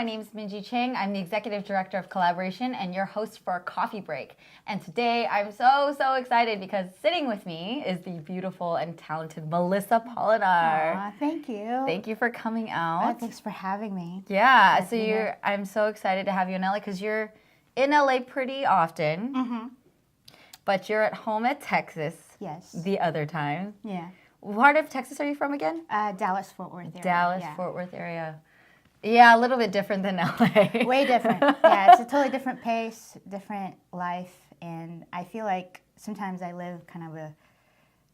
name is wMinji Chang. I'm the Executive Director of Collaboration and your host for Coffee Break. And today I'm so excited because sitting with me is the beautiful and talented Melissa Polinar. Aw, thank you. Thank you for coming out. Thanks for having me. Yeah, so I'm so excited to have you in LA because you're in LA pretty often, but you're at home at Texas. Yes. The other time. Yeah. What part of Texas are you from again? Dallas-Fort Worth area. Dallas-Fort Worth area. Yeah, a little bit different than LA. Way different. Yeah, it's a totally different pace, different life, and I feel like sometimes I live kind of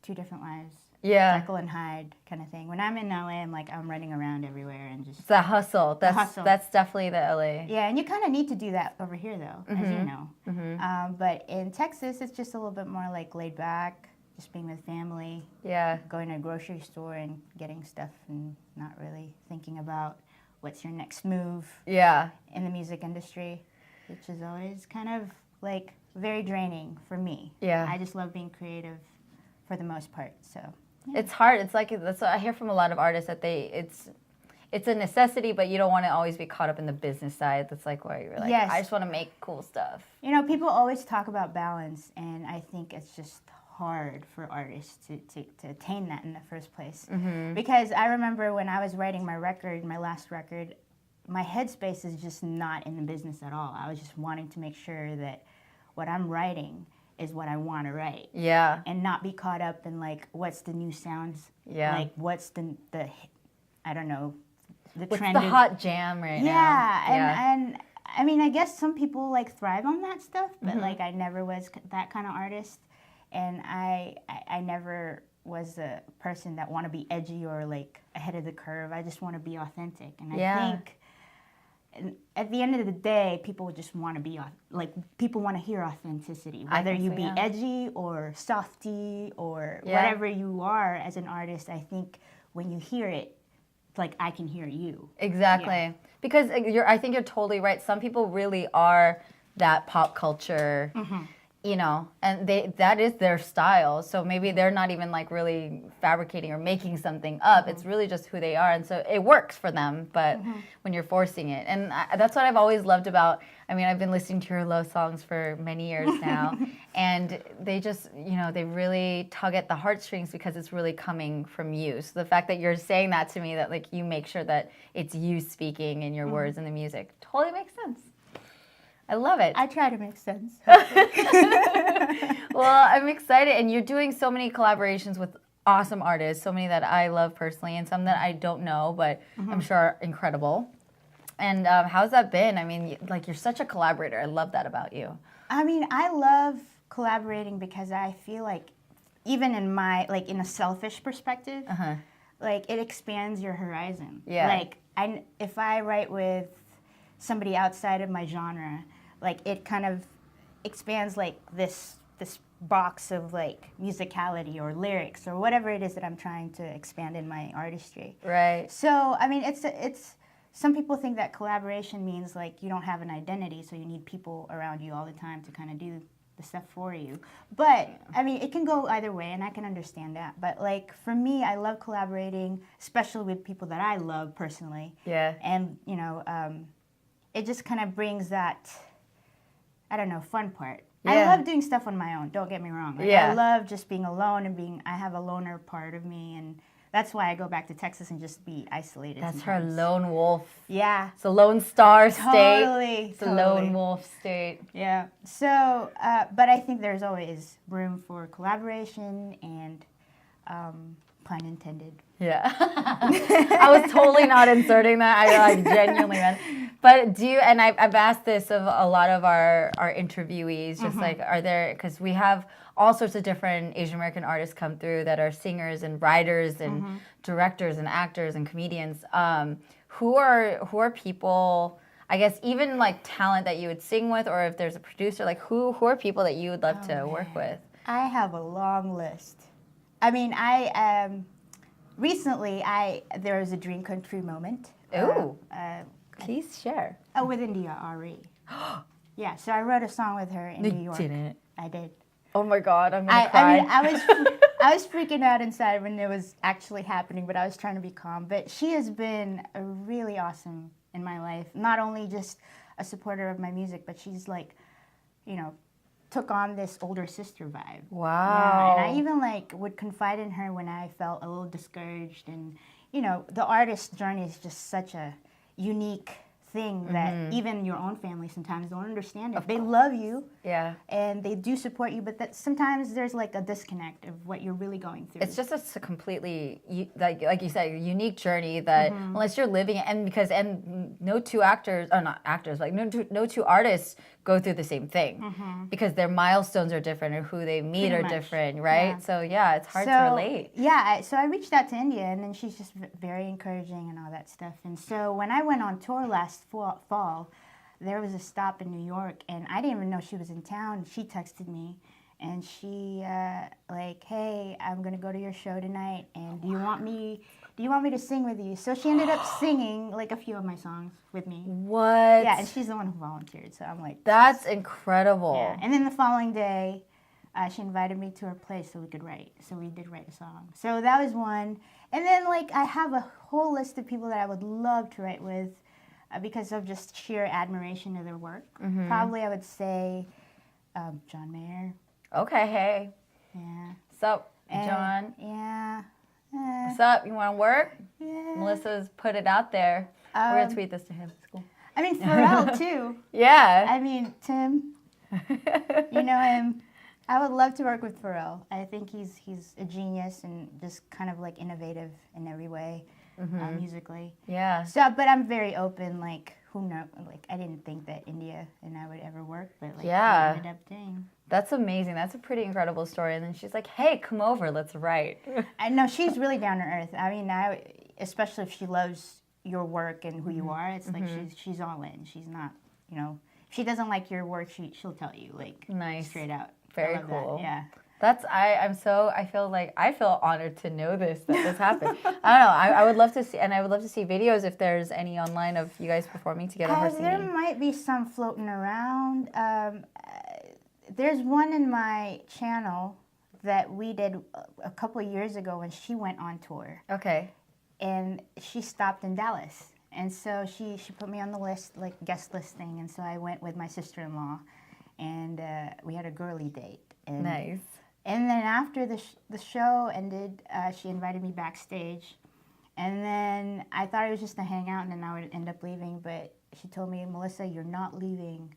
two different lives. Yeah. Jekyll and Hyde kind of thing. When I'm in LA, I'm running around everywhere and just... It's the hustle. hustle. That's definitely the LA. Yeah, and you kind of need to do that over here, though, as you know. But in Texas, it's just a little bit more like laid back, just being with family. Yeah. Going to a grocery store and getting stuff and not really thinking about what's your next move in the music industry, which is always kind of like very draining for me. Yeah. I just love being creative for the most part, so... Yeah. It's hard. It's like, that's what I hear from a lot of artists, that it's a necessity, but you don't want to always be caught up in the business side. That's like where you're like, I just want to make cool stuff. You know, people always talk about balance, and I think it's just hard for artists to attain that in the first place. Because I remember when I was writing my last record, my headspace is just not in the business at all. I was just wanting to make sure that what I'm writing is what I want to write. Yeah. And not be caught up in like, what's the new sounds? Yeah. Like, what's the I don't know, the What's trend. the hot jam right now? Yeah, and I mean, I guess some people like thrive on that stuff, but like I never was that kind of artist. And I never was a person that want to be edgy or like ahead of the curve. I just want to be authentic. And I think at the end of the day, people just want to be people want to hear authenticity. Whether you be edgy or softy or whatever you are as an artist, I think when you hear it, it's like I can hear you. Exactly. Yeah. Because I think you're totally right. Some people really are that pop culture. You know, and that is their style. So maybe they're not even like really fabricating or making something up. It's really just who they are. And so it works for them, but when you're forcing it. And that's what I've always loved about, I mean, I've been listening to your love songs for many years now. And they just, you know, they really tug at the heartstrings because it's really coming from you. So the fact that you're saying that to me, that like you make sure that it's you speaking in your words in the music, totally makes sense. I love it. I try to make sense. Well, I'm excited. And you're doing so many collaborations with awesome artists, so many that I love personally and some that I don't know, but I'm sure are incredible. And how's that been? I mean, like you're such a collaborator. I love that about you. I mean, I love collaborating because I feel like even in my, like in a selfish perspective, like it expands your horizon. Yeah. Like if I write with somebody outside of my genre, like it kind of expands like this box of like musicality or lyrics or whatever it is that I'm trying to expand in my artistry. Right. So I mean, it's some people think that collaboration means like you don't have an identity, so you need people around you all the time to kind of do the stuff for you. But I mean, it can go either way, and I can understand that. But like for me, I love collaborating, especially with people that I love personally. Yeah. And you know, it just kind of brings that, I don't know, fun part. Yeah. I love doing stuff on my own, don't get me wrong. Like, I love just being alone and I have a loner part of me, and that's why I go back to Texas and just be isolated. That's sometimes. her lone wolf. Yeah. It's a lone star state. Totally. It's a lone wolf state. Yeah. So, but I think there's always room for collaboration and, pun intended. Yeah. I was totally not inserting that. I like genuinely meant. But and I've asked this of a lot of our interviewees, just like, are there, because we have all sorts of different Asian American artists come through that are singers and writers and directors and actors and comedians. Who are people, I guess, even like talent that you would sing with, or if there's a producer, like who are people that you would love to work with? I have a long list. I mean, recently there was a dream come true moment. Ooh. Please share. Oh, with India Ari. Yeah, so I wrote a song with her in New York. You didn't? I did. Oh my God, I'm gonna cry. I mean, I was freaking out inside when it was actually happening, but I was trying to be calm. But she has been a really awesome in my life. Not only just a supporter of my music, but she's like, you know, took on this older sister vibe. Wow. Yeah, and I even like would confide in her when I felt a little discouraged. And you know, the artist journey is just such a unique thing that even your own family sometimes don't understand it. They love you, Yeah. and they do support you, but that sometimes there's like a disconnect of what you're really going through. It's just a completely, like you said, unique journey that unless you're living it, and no two actors, or not actors, like no two artists go through the same thing because their milestones are different or who they meet Pretty are much. different, right? Yeah. So yeah, it's hard to relate. Yeah, so I reached out to India, and then she's just very encouraging and all that stuff. And so when I went on tour last fall, there was a stop in New York, and I didn't even know she was in town. She texted me, and she like, hey, I'm gonna go to your show tonight, and do you want me to sing with you? So she ended up singing like a few of my songs with me. What? Yeah, and she's the one who volunteered. So I'm like, That's incredible. yeah. And then the following day, she invited me to her place so we could write. So we did write a song. So that was one. And then like I have a whole list of people that I would love to write with because of just sheer admiration of their work. Probably I would say John Mayer. Okay, hey. Yeah. What's up, And- John? Yeah. What's up? You want to work? Yeah. Melissa's put it out there. We're going to tweet this to him. It's cool. I mean, Pharrell too. Yeah. I mean, Tim. You know him. I would love to work with Pharrell. I think he's a genius and just kind of like innovative in every way, musically. Yeah. So, but I'm very open. Like, who knows? Like, I didn't think that India and I would ever work, but like, Yeah. we ended up doing. That's amazing. That's a pretty incredible story. And then she's like, hey, come over. Let's write. I know she's really down to earth. I mean, especially if she loves your work and who you are, it's like she's all in. She's not, you know, if she doesn't like your work, she'll tell you, like, Nice. straight out. Very I love cool. That. Yeah. I feel honored to know that this happened. I don't know. I would love to see, and I would love to see videos if there's any online of you guys performing together or There singing. might be some floating around. There's one in my channel that we did a couple of years ago when she went on tour, Okay. and she stopped in Dallas, and so she put me on the list, like guest listing, and so I went with my sister-in-law, and we had a girly date. And, Nice. And then after the show ended, she invited me backstage, and then I thought it was just a hangout, and then I would end up leaving, but she told me, Melissa, you're not leaving.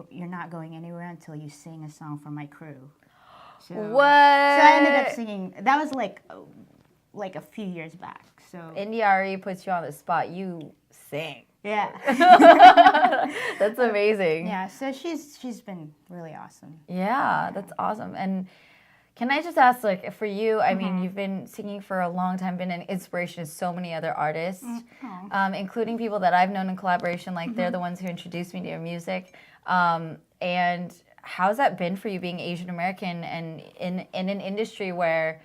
You're not going anywhere until you sing a song for my crew. So, What? So I ended up singing. That was like a few years back. So India already puts you on the spot. You sing. yeah, That's amazing. yeah. So she's been really awesome. Yeah, that's awesome. And can I just ask, like, for you, I mean, you've been singing for a long time, been an inspiration to so many other artists, including people that I've known in collaboration. Like, they're the ones who introduced me to your music. And how's that been for you being Asian American and in an industry where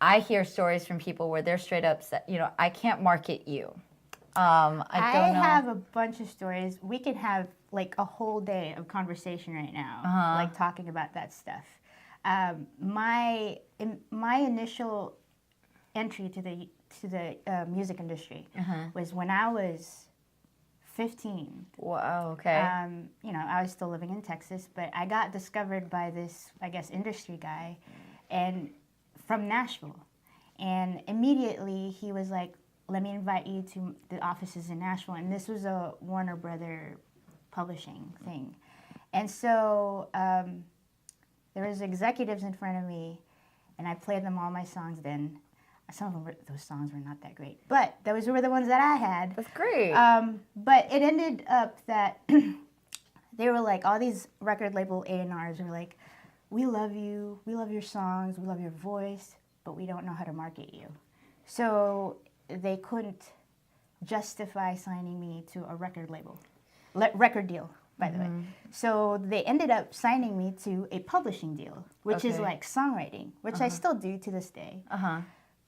I hear stories from people where they're straight up, you know, I can't market you. I don't know. have a bunch of stories. We could have like a whole day of conversation right now, like talking about that stuff. My initial entry to the music industry was when I was 15. Wow, okay. You know, I was still living in Texas, but I got discovered by this, I guess, industry guy, and from Nashville, and immediately he was like, "Let me invite you to the offices in Nashville," and this was a Warner Brother publishing thing, and so there was executives in front of me, and I played them all my songs. Then some of them those songs were not that great, but those were the ones that I had. That's great. But it ended up that they were like, all these record label A&Rs were like, "We love you, we love your songs, we love your voice, but we don't know how to market you." So they couldn't justify signing me to a record label, record deal, by the way. So they ended up signing me to a publishing deal, which is Okay. like songwriting, which I still do to this day.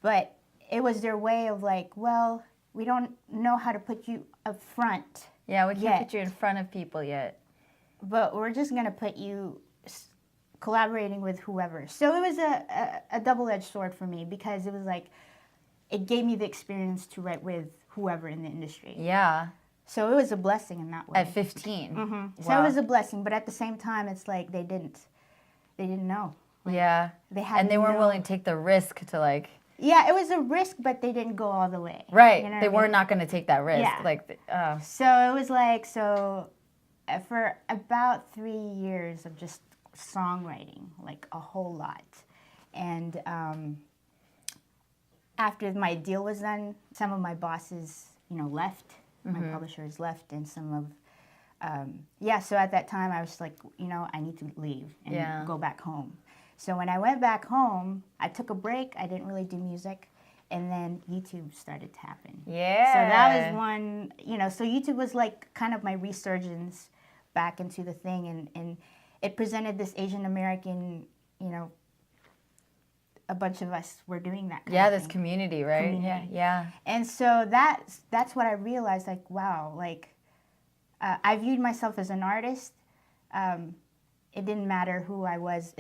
But It was their way of like, well, we don't know how to put you up front, yeah, we can't yet. put you in front of people yet. but we're just going to put you collaborating with whoever. So it was a double-edged sword for me, because it was like, it gave me the experience to write with whoever in the industry. Yeah. So it was a blessing in that way. At 15. Wow. So it was a blessing, but at the same time, it's like they didn't know. Like, yeah. They weren't willing to take the risk to like. Yeah, it was a risk, but they didn't go all the way. Right. You know they were not going to take that risk. Yeah. Like. So it was like for about 3 years of just songwriting, like a whole lot, and after my deal was done, some of my bosses, left. My publishers left, and some of, so at that time I was like, I need to leave and go back home. So when I went back home, I took a break. I didn't really do music, and then YouTube started to happen. Yeah. So that was one, so YouTube was like kind of my resurgence back into the thing, and it presented this Asian American, a bunch of us were doing that kind of this thing. community, right? Yeah. And so that's what I realized, like, wow, like, I viewed myself as an artist. It didn't matter who I was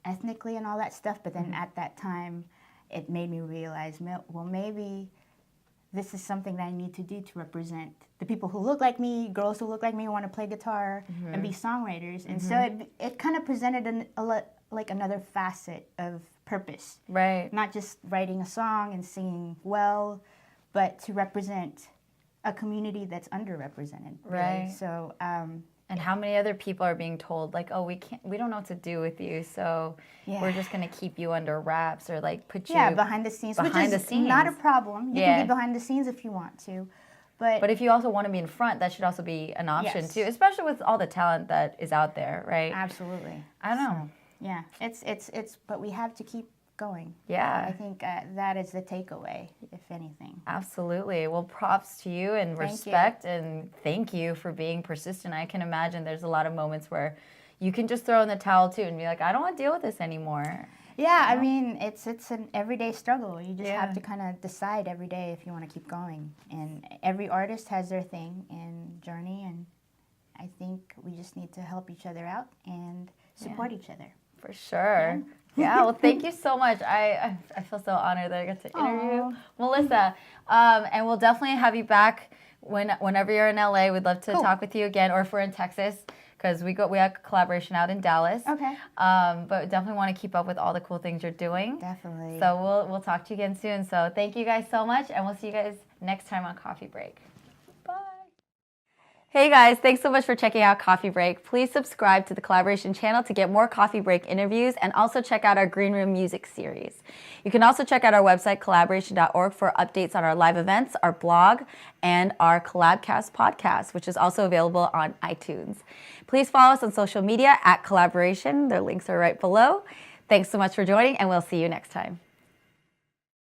ethnically and all that stuff, but then at that time, it made me realize, well, maybe this is something that I need to do to represent the people who look like me, girls who look like me, who want to play guitar and be songwriters. And so it kind of presented like another facet of purpose. Right. Not just writing a song and singing well, but to represent a community that's underrepresented. Really. Right. So, and how many other people are being told, like, oh, we don't know what to do with you, so we're just going to keep you under wraps or like put you behind the scenes, behind which the is scenes. not a problem. You can be behind the scenes if you want to. But if you also want to be in front, that should also be an option too, especially with all the talent that is out there, right? Absolutely. I don't know. Yeah, it's but we have to keep going. Yeah. I think that is the takeaway, if anything. Absolutely. Well, props to you and respect and thank you for being persistent. I can imagine there's a lot of moments where you can just throw in the towel too and be like, I don't want to deal with this anymore. Yeah, I mean, it's an everyday struggle. You just have to kind of decide every day if you want to keep going. And every artist has their thing and journey, and I think we just need to help each other out and support each other. For sure. Yeah, well, thank you so much. I feel so honored that I got to interview Melissa. And we'll definitely have you back whenever you're in LA. We'd love to talk with you again, or if we're in Texas, because we have collaboration out in Dallas. Okay. But definitely want to keep up with all the cool things you're doing. Definitely. So we'll talk to you again soon. So thank you guys so much, and we'll see you guys next time on Coffee Break. Bye. Hey guys, thanks so much for checking out Coffee Break. Please subscribe to the Collaboration channel to get more Coffee Break interviews, and also check out our Green Room Music series. You can also check out our website, collaboration.org, for updates on our live events, our blog, and our Collabcast podcast, which is also available on iTunes. Please follow us on social media at Collaboration. Their links are right below. Thanks so much for joining, and we'll see you next time.